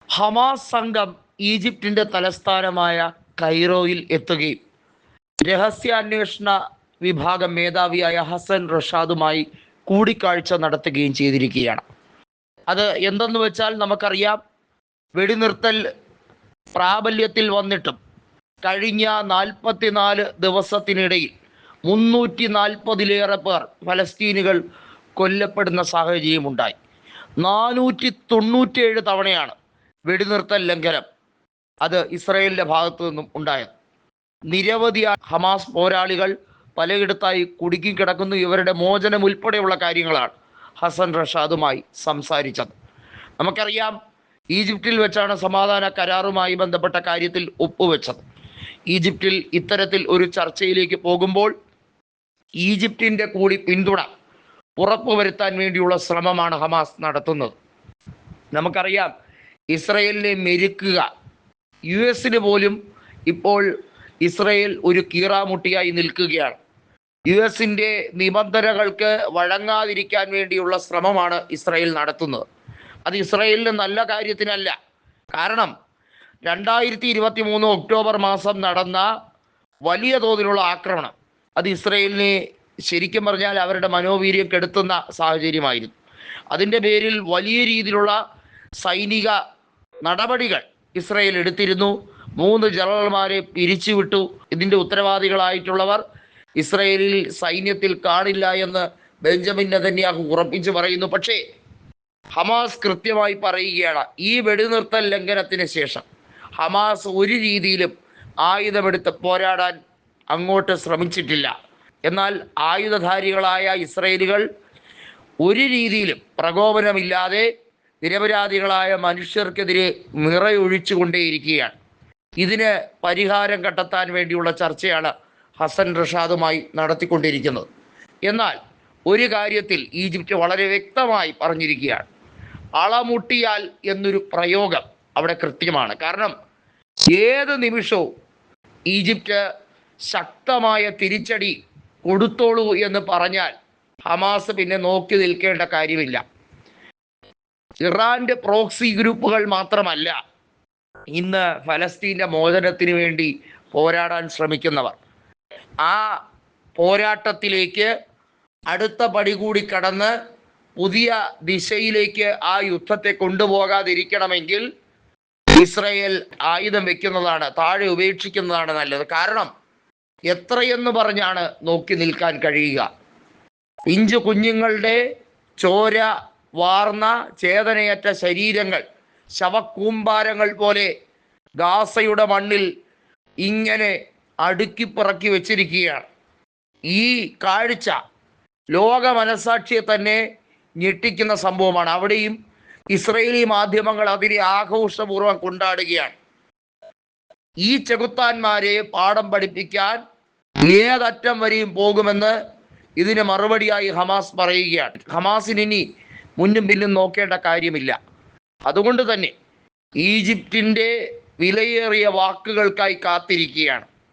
Hamas സംഘം ഈജിപ്തിൻ്റെ തലസ്ഥാനമായ കൈറോയിൽ എത്തുകയും രഹസ്യാന്വേഷണ വിഭാഗം മേധാവിയായ ഹസൻ റഷാദുമായി കൂടിക്കാഴ്ച നടത്തുകയും ചെയ്തിരിക്കുകയാണ്. അത് എന്തെന്ന് വെച്ചാൽ നമുക്കറിയാം, വെടിനിർത്തൽ പ്രാബല്യത്തിൽ വന്നിട്ടും കഴിഞ്ഞ 44 ദിവസത്തിനിടയിൽ 340-ലേറെ പേർ ഫലസ്തീനുകൾ കൊല്ലപ്പെടുന്ന സാഹചര്യമുണ്ടായി. 497 തവണയാണ് വെടിനിർത്തൽ ലംഘനം അത് ഇസ്രയേലിൻ്റെ ഭാഗത്തു നിന്നും ഉണ്ടായത്. നിരവധി ഹമാസ് പോരാളികൾ പലയിടത്തായി കുടുങ്ങിക്കിടക്കുന്നു. ഇവരുടെ മോചനം ഉൾപ്പെടെയുള്ള കാര്യങ്ങളാണ് ഹസൻ റഷാദുമായി സംസാരിച്ചത്. നമുക്കറിയാം, ഈജിപ്തിൽ വെച്ചാണ് സമാധാന കരാറുമായി ബന്ധപ്പെട്ട കാര്യത്തിൽ ഒപ്പുവെച്ചത്. ഈജിപ്തിൽ ഇത്തരത്തിൽ ഒരു ചർച്ചയിലേക്ക് പോകുമ്പോൾ ഈജിപ്തിൻ്റെ കൂടി പിന്തുണ ഉറപ്പുവരുത്താൻ വേണ്ടിയുള്ള ശ്രമമാണ് ഹമാസ് നടത്തുന്നത്. നമുക്കറിയാം, ഇസ്രയേലിനെ മെരുക്കുക, US പോലും ഇപ്പോൾ ഇസ്രയേൽ ഒരു കീറാമുട്ടിയായി നിൽക്കുകയാണ്. US നിബന്ധനകൾക്ക് വഴങ്ങാതിരിക്കാൻ വേണ്ടിയുള്ള ശ്രമമാണ് ഇസ്രയേൽ നടത്തുന്നത്. അത് ഇസ്രയേലിന് നല്ല കാര്യത്തിനല്ല. കാരണം 2023 ഒക്ടോബർ മാസം നടന്ന വലിയ തോതിലുള്ള ആക്രമണം അത് ഇസ്രയേലിനെ ശരിക്കും പറഞ്ഞാൽ അവരുടെ മനോവീര്യം കെടുത്തുന്ന സാഹചര്യമായിരുന്നു. അതിൻ്റെ പേരിൽ വലിയ രീതിയിലുള്ള സൈനിക നടപടികൾ ഇസ്രയേൽ എടുത്തിരുന്നു. 3 ജനറൽമാരെ പിരിച്ചുവിട്ടു. ഇതിൻ്റെ ഉത്തരവാദികളായിട്ടുള്ളവർ ഇസ്രയേലിൽ സൈന്യത്തിൽ കാണില്ല എന്ന് ബെഞ്ചമിൻ നെതന്യാഹു ഉറപ്പിച്ചു പറയുന്നു. പക്ഷേ ഹമാസ് കൃത്യമായി പറയുകയാണ്, ഈ വെടിനിർത്തൽ ലംഘനത്തിന് ശേഷം ഹമാസ് ഒരു രീതിയിലും ആയുധമെടുത്ത് പോരാടാൻ അങ്ങോട്ട് ശ്രമിച്ചിട്ടില്ല. എന്നാൽ ആയുധധാരികളായ ഇസ്രയേലികൾ ഒരു രീതിയിലും പ്രകോപനമില്ലാതെ നിരപരാധികളായ മനുഷ്യർക്കെതിരെ നിറയൊഴിച്ചുകൊണ്ടേയിരിക്കുകയാണ്. ഇതിന് പരിഹാരം കണ്ടെത്താൻ വേണ്ടിയുള്ള ചർച്ചയാണ് ഹസൻ റഷാദുമായി നടത്തിക്കൊണ്ടിരിക്കുന്നത്. എന്നാൽ ഒരു കാര്യത്തിൽ ഈജിപ്റ്റ് വളരെ വ്യക്തമായി പറഞ്ഞിരിക്കുകയാണ്, അളമുട്ടിയാൽ എന്നൊരു പ്രയോഗം അവിടെ കൃത്യമാണ്. കാരണം ഏത് നിമിഷവും ഈജിപ്റ്റ് ശക്തമായ തിരിച്ചടി കൊടുത്തോളൂ എന്ന് പറഞ്ഞാൽ ഹമാസ് പിന്നെ നോക്കി നിൽക്കേണ്ട കാര്യമില്ല. ഇറാന്റെ പ്രോക്സി ഗ്രൂപ്പുകൾ മാത്രമല്ല ഇന്ന് ഫലസ്തീൻ്റെ മോചനത്തിന് വേണ്ടി പോരാടാൻ ശ്രമിക്കുന്നവർ. ആ പോരാട്ടത്തിലേക്ക് അടുത്ത പടി കൂടി കടന്ന് പുതിയ ദിശയിലേക്ക് ആ യുദ്ധത്തെ കൊണ്ടുപോകാതിരിക്കണമെങ്കിൽ ഇസ്രയേൽ ആയുധം വെക്കുന്നതാണ്, താഴെ ഉപേക്ഷിക്കുന്നതാണ് നല്ലത്. കാരണം എത്രയെന്ന് പറഞ്ഞാണ് നോക്കി നിൽക്കാൻ കഴിയുക? പിഞ്ചു കുഞ്ഞുങ്ങളുടെ ചോര വാർന്ന ചേതനയറ്റ ശരീരങ്ങൾ ശവക്കൂമ്പാരങ്ങൾ പോലെ ഗാസയുടെ മണ്ണിൽ ഇങ്ങനെ അടുക്കിപ്പിറക്കി വെച്ചിരിക്കുകയാണ്. ഈ കാഴ്ച ലോക മനസാക്ഷിയെ തന്നെ ഞെട്ടിക്കുന്ന സംഭവമാണ്. അവിടെയും ഇസ്രയേലി മാധ്യമങ്ങൾ അതിനെ ആഘോഷപൂർവ്വം കൊണ്ടാടുകയാണ്. ഈ ചെകുത്താന്മാരെ പാഠം പഠിപ്പിക്കാൻ ഏതറ്റം വരെയും പോകുമെന്ന് ഇതിന് മറുപടിയായി ഹമാസ് പറയുകയാണ്. ഹമാസിന് ഇനി മുന്നും പിന്നും നോക്കേണ്ട കാര്യമില്ല. അതുകൊണ്ട് തന്നെ ഈജിപ്തിൻ്റെ വിലയേറിയ വാക്കുകൾക്കായി കാത്തിരിക്കുകയാണ്.